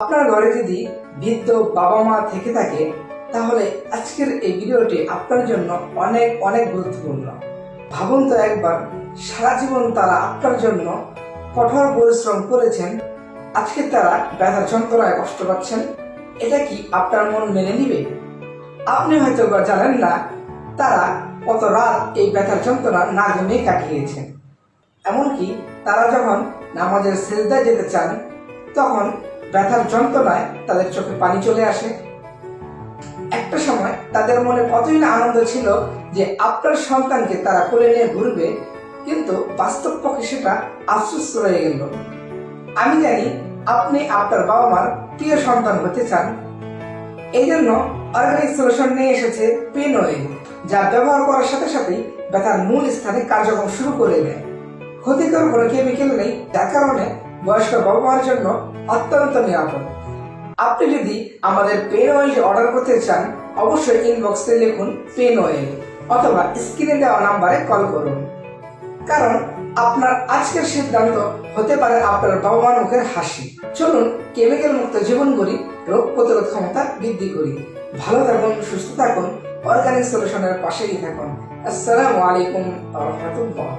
আপনার ঘরে যদি বৃদ্ধ বাবা মা থেকে থাকে তাহলে আজকের এই ভিডিওটি আপনার জন্য অনেক অনেক গুরুত্বপূর্ণ। ভাবুন তো একবার, সারা জীবন তারা আপনার জন্য কঠোর পরিশ্রম করেছেন, আজকে তারা ব্যথা যন্ত্রণায় কষ্ট পাচ্ছেন। এটা কি আপনার মন মেনে নিবে? আপনি হয়তো বা জানেন না তারা কত রাত এই ব্যথার যন্ত্রণা না ঘুমিয়ে কাটিয়েছেন। এমনকি তারা যখন নামাজের সিজদায় যেতে চান তখন ব্যথার যন্ত্রণায় তাদের চোখে পানি চলে আসে। একটা সময় তাদের মনে কতই না আনন্দ ছিল যে আপনার সন্তানকে তারা কোলে নিয়ে ঘুরবে, কিন্তু বাস্তব পক্ষে সেটা আফসোস রয়ে গেল। আমি জানি আপনি আপনার বাবা মার প্রিয় সন্তান হতে চান, এই জন্য অর্গানিক সলিউশন নিয়ে এসেছে পেন অয়েল, যা ব্যবহার করার সাথে সাথেই ব্যথার মূল স্থানে কার্যক্রম শুরু করে দেয়। ক্ষতিকর কোনো কেমিক্যাল নেই, যার কারণে বয়স্ক বাবা মার জন্য অত্যন্ত নিরাপদ। আপনি যদি আমাদের পেন অয়েলটি অর্ডার করতে চান অবশ্যই ইনবক্সে লিখুন পেন অয়েল অথবা স্ক্রিনে দেওয়া নাম্বারে কল করুন, কারণ আপনার আজকের সিদ্ধান্ত হতে পারে আপনার বাবা মার মুখের হাসি। চলুন কেমিক্যাল মুক্ত জীবন গড়ি, রোগ প্রতিরোধ ক্ষমতা বৃদ্ধি করি। ভালো থাকুন, সুস্থ থাকুন, অর্গানিক সলিউশনের পাশেই থাকুন। আসসালামু আলাইকুম ওয়া রাহমাতুল্লাহ।